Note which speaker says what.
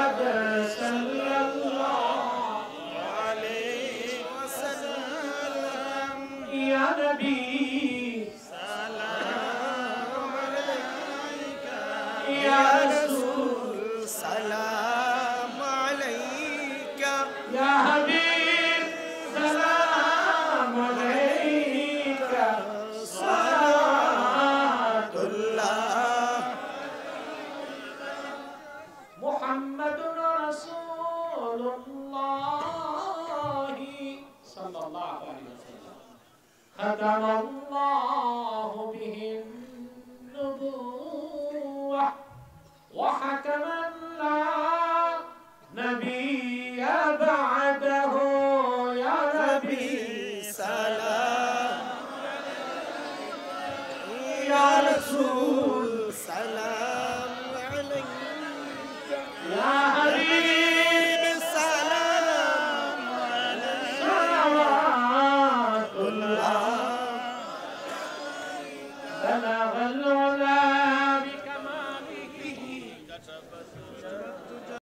Speaker 1: मोहम्मद सल्लल्लाहु अलैहि वसल्लम या नबी सलाम अलैका या रसूल सलाम अलैका या हबीब सलाम अलैका सलातुल्लाह मुहम्मदुर रसूलुल्लाह सल्लल्लाहु अलैहि वसल्लम खतमल्लाहु बिहि النبوة وحكما لا نبي بعده يا نبي سلام يا رسول سلام عليك يا